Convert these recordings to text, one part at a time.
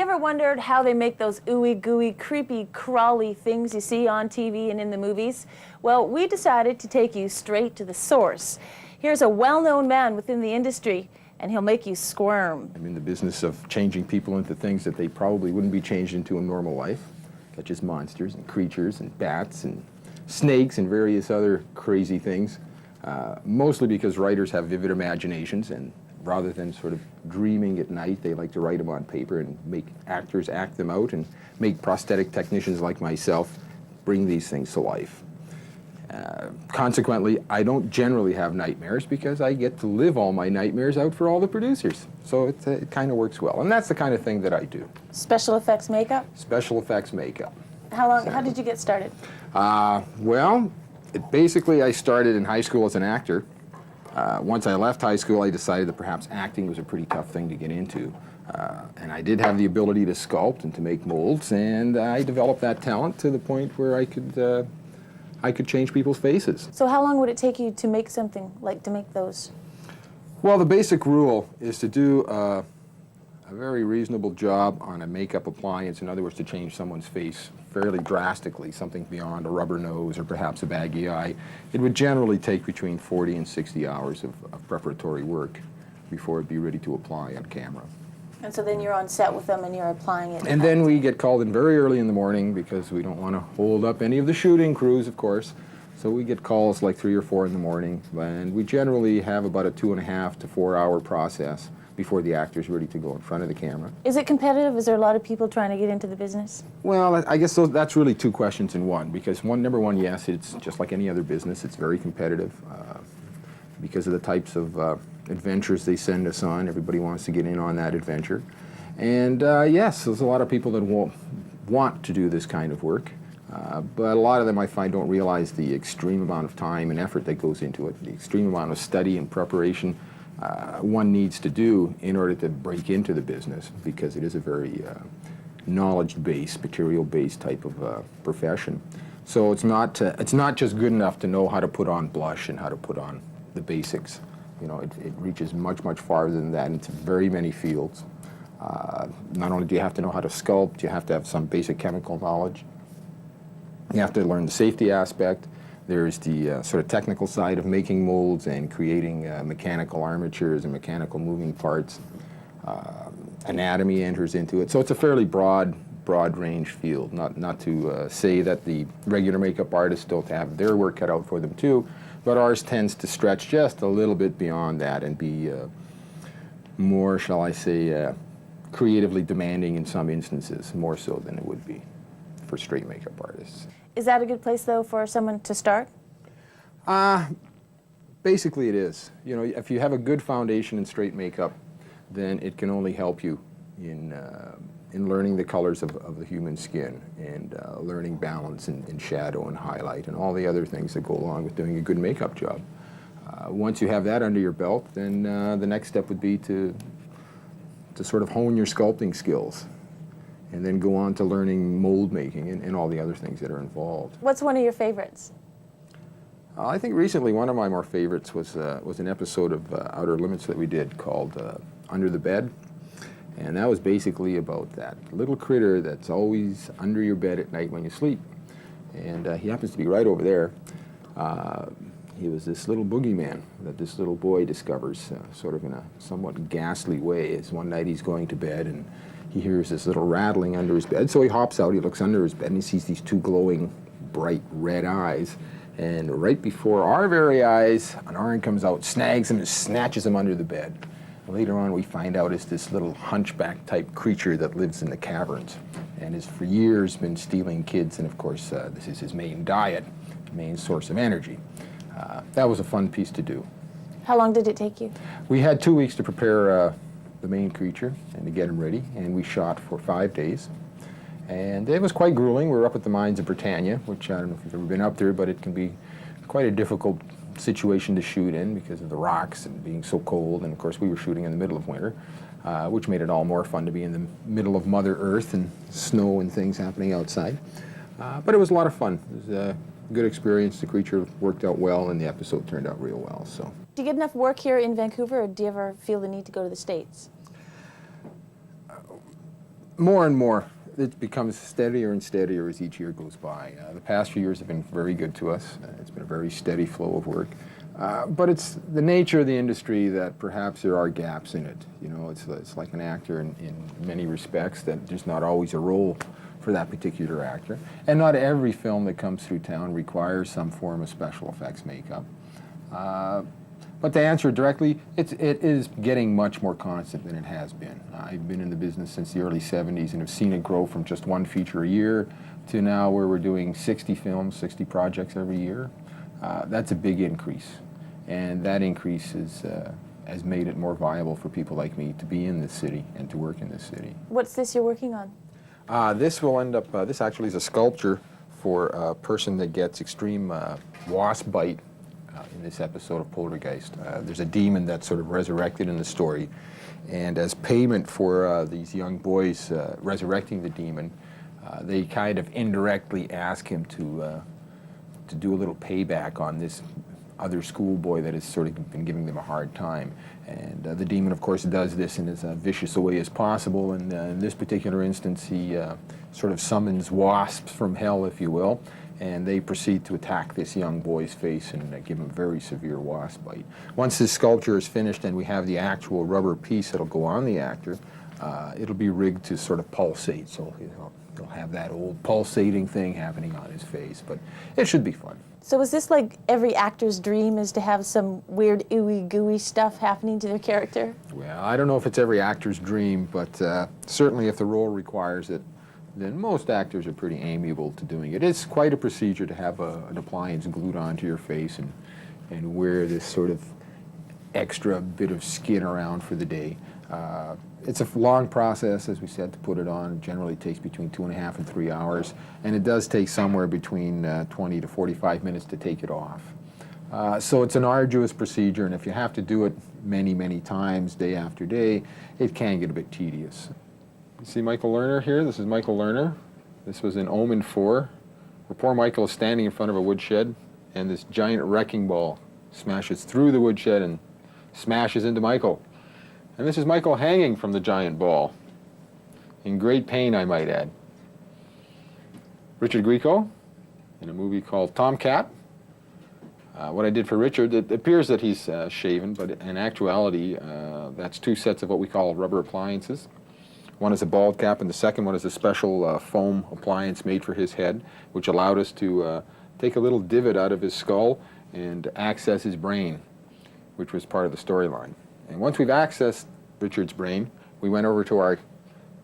you ever wondered how they make those ooey gooey, creepy, crawly things you see on TV and in the movies? Well, we decided to take you straight to the source. Here's a well-known man within the industry, and he'll make you squirm. I'm in the business of changing people into things that they probably wouldn't be changed into in normal life, such as monsters and creatures and bats and snakes and various other crazy things, mostly because writers have vivid imaginations, and rather than sort of dreaming at night, they like to write them on paper and make actors act them out and make prosthetic technicians like myself bring these things to life. Consequently, I don't generally have nightmares because I get to live all my nightmares out for all the producers. So it kind of works well. And that's the kind of thing that I do. Special effects makeup? Special effects makeup. How did you get started? Well, basically I started in high school as an actor. Once I left high school, I decided that perhaps acting was a pretty tough thing to get into. And I did have the ability to sculpt and to make molds, and I developed that talent to the point where I could change people's faces. So how long would it take you to make something, like to make those? Well, the basic rule is to do a very reasonable job on a makeup appliance, in other words, to change someone's face fairly drastically, something beyond a rubber nose or perhaps a baggy eye. It would generally take between 40 and 60 hours of preparatory work before it'd be ready to apply on camera. And so then you're on set with them and you're applying it? And then we get called in very early in the morning because we don't want to hold up any of the shooting crews, of course. So we get calls like 3 or 4 in the morning, and we generally have about a 2.5 to 4 hour process before the actor's ready to go in front of the camera. Is it competitive? Is there a lot of people trying to get into the business? Well, I guess that's really two questions in one, because number one, yes, it's just like any other business. It's very competitive because of the types of adventures they send us on. Everybody wants to get in on that adventure. And yes, there's a lot of people that won't want to do this kind of work. But a lot of them, I find, don't realize the extreme amount of time and effort that goes into it, the extreme amount of study and preparation one needs to do in order to break into the business, because it is a very knowledge-based, material-based type of profession. So it's not just good enough to know how to put on blush and how to put on the basics. You know, it reaches much, much farther than that into very many fields. Not only do you have to know how to sculpt, you have to have some basic chemical knowledge. You have to learn the safety aspect. There's the sort of technical side of making molds and creating mechanical armatures and mechanical moving parts. Anatomy enters into it. So it's a fairly broad range field. Not to say that the regular makeup artists don't have their work cut out for them too, but ours tends to stretch just a little bit beyond that and be more, shall I say, creatively demanding in some instances, more so than it would be for straight makeup artists. Is that a good place, though, for someone to start? Basically it is. You know, if you have a good foundation in straight makeup, then it can only help you in learning the colors of the human skin and learning balance and shadow and highlight and all the other things that go along with doing a good makeup job. Once you have that under your belt, then the next step would be to sort of hone your sculpting skills, and then go on to learning mold making and all the other things that are involved. What's one of your favorites? I think recently one of my more favorites was an episode of Outer Limits that we did called Under the Bed. And that was basically about that little critter that's always under your bed at night when you sleep. And he happens to be right over there. He was this little boogeyman that this little boy discovers sort of in a somewhat ghastly way. As one night he's going to bed and he hears this little rattling under his bed. So he hops out, he looks under his bed, and he sees these two glowing, bright red eyes. And right before our very eyes, an arm comes out, snags him, and snatches him under the bed. Later on, we find out it's this little hunchback-type creature that lives in the caverns and has for years been stealing kids, and of course, this is his main diet, main source of energy. That was a fun piece to do. How long did it take you? We had 2 weeks to prepare the main creature and to get him ready, and we shot for 5 days. And it was quite grueling. We were up at the mines of Britannia, which I don't know if you've ever been up there, but it can be quite a difficult situation to shoot in because of the rocks and being so cold. And of course we were shooting in the middle of winter, which made it all more fun to be in the middle of Mother Earth and snow and things happening outside. But it was a lot of fun. It was a good experience. The creature worked out well and the episode turned out real well. So. Do you get enough work here in Vancouver, or do you ever feel the need to go to the States? More and more. It becomes steadier and steadier as each year goes by. The past few years have been very good to us. It's been a very steady flow of work. But it's the nature of the industry that perhaps there are gaps in it. You know, it's like an actor in many respects, that there's not always a role for that particular actor. And not every film that comes through town requires some form of special effects makeup. But to answer directly, it is getting much more constant than it has been. I've been in the business since the early 70s and have seen it grow from just one feature a year to now where we're doing 60 films, 60 projects every year. That's a big increase. And that increase has made it more viable for people like me to be in this city and to work in this city. What's this you're working on? This will end up, this actually is a sculpture for a person that gets extreme wasp bite in this episode of Poltergeist. There's a demon that's sort of resurrected in the story, and as payment for these young boys resurrecting the demon, they kind of indirectly ask him to do a little payback on this other schoolboy that has sort of been giving them a hard time. And the demon, of course, does this in as vicious a way as possible, and in this particular instance, he sort of summons wasps from hell, if you will, and they proceed to attack this young boy's face and give him a very severe wasp bite. Once this sculpture is finished and we have the actual rubber piece that'll go on the actor, it'll be rigged to sort of pulsate, so he'll have that old pulsating thing happening on his face, but it should be fun. So is this like every actor's dream, is to have some weird ooey gooey stuff happening to their character? Well, I don't know if it's every actor's dream, but certainly if the role requires it, then most actors are pretty amiable to doing it. It's quite a procedure to have an appliance glued onto your face and wear this sort of extra bit of skin around for the day. It's a long process, as we said, to put it on. It generally takes between 2.5 and 3 hours, and it does take somewhere between 20 to 45 minutes to take it off. So it's an arduous procedure, and if you have to do it many, many times, day after day, it can get a bit tedious. You see Michael Lerner here? This is Michael Lerner. This was in Omen 4, where poor Michael is standing in front of a woodshed, and this giant wrecking ball smashes through the woodshed and smashes into Michael. And this is Michael hanging from the giant ball, in great pain, I might add. Richard Grieco, in a movie called Tomcat. What I did for Richard, it appears that he's shaven, but in actuality, that's two sets of what we call rubber appliances. One is a bald cap, and the second one is a special foam appliance made for his head, which allowed us to take a little divot out of his skull and access his brain, which was part of the storyline. And once we've accessed Richard's brain, we went over to our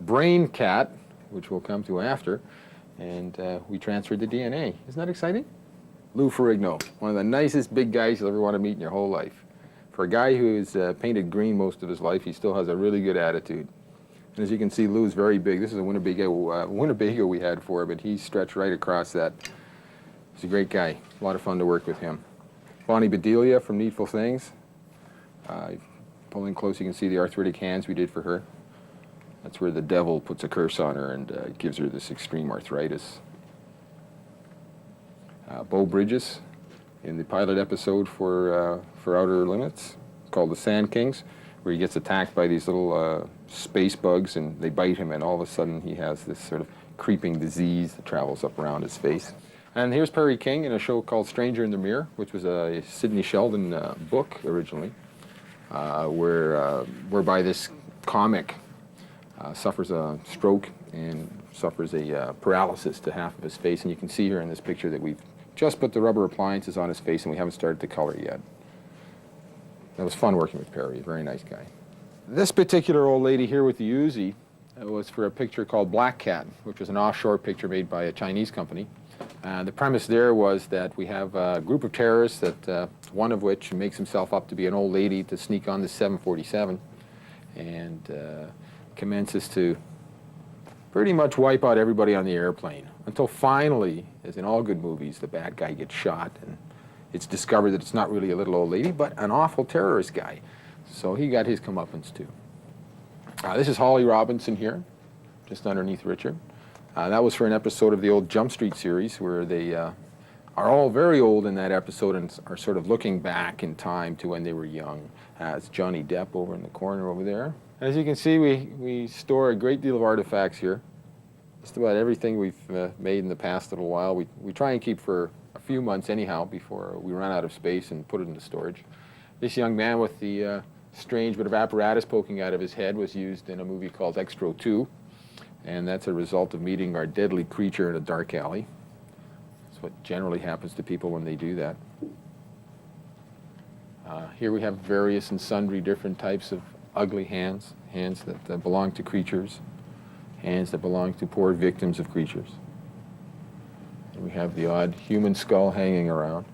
brain cat, which we'll come to after, and we transferred the DNA. Isn't that exciting? Lou Ferrigno, one of the nicest big guys you'll ever want to meet in your whole life. For a guy who's painted green most of his life, he still has a really good attitude. And as you can see, Lou's very big. This is a Winnebago we had for, but he stretched right across that. He's a great guy. A lot of fun to work with him. Bonnie Bedelia from Needful Things. Pulling close, you can see the arthritic hands we did for her. That's where the devil puts a curse on her and gives her this extreme arthritis. Beau Bridges, in the pilot episode for Outer Limits, called The Sand Kings, where he gets attacked by these little space bugs and they bite him, and all of a sudden he has this sort of creeping disease that travels up around his face. And here's Perry King in a show called Stranger in the Mirror, which was a Sidney Sheldon book originally, whereby this comic suffers a stroke and suffers a paralysis to half of his face. And you can see here in this picture that we've just put the rubber appliances on his face and we haven't started to color yet. It was fun working with Perry, a very nice guy. This particular old lady here with the Uzi was for a picture called Black Cat, which was an offshore picture made by a Chinese company. The premise there was that we have a group of terrorists, that one of which makes himself up to be an old lady to sneak on this 747 and commences to pretty much wipe out everybody on the airplane, until finally, as in all good movies, the bad guy gets shot and it's discovered that it's not really a little old lady, but an awful terrorist guy. So he got his comeuppance too. This is Holly Robinson here, just underneath Richard. That was for an episode of the old Jump Street series, where they are all very old in that episode and are sort of looking back in time to when they were young. It's Johnny Depp over in the corner over there. As you can see, we store a great deal of artifacts here. Just about everything we've made in the past little while, we try and keep for a few months anyhow before we run out of space and put it into storage. This young man with the strange bit of apparatus poking out of his head was used in a movie called Extro 2, and that's a result of meeting our deadly creature in a dark alley. That's what generally happens to people when they do that. Here we have various and sundry different types of ugly hands, hands that belong to creatures, hands that belong to poor victims of creatures. And we have the odd human skull hanging around,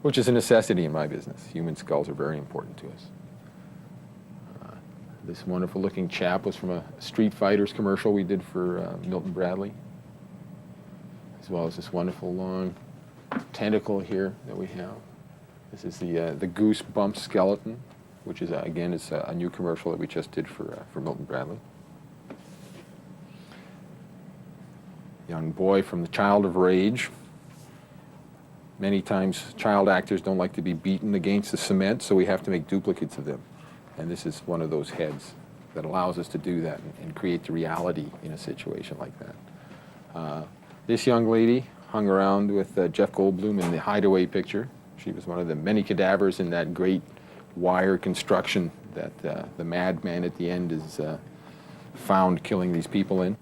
which is a necessity in my business. Human skulls are very important to us. This wonderful looking chap was from a Street Fighters commercial we did for Milton Bradley, as well as this wonderful long tentacle here that we have. This is the Goosebumps skeleton, which is, again, is a new commercial that we just did for Milton Bradley. Young boy from The Child of Rage. Many times child actors don't like to be beaten against the cement, so we have to make duplicates of them. And this is one of those heads that allows us to do that and create the reality in a situation like that. This young lady hung around with Jeff Goldblum in the Hideaway picture. She was one of the many cadavers in that great wire construction that the madman at the end is found killing these people in.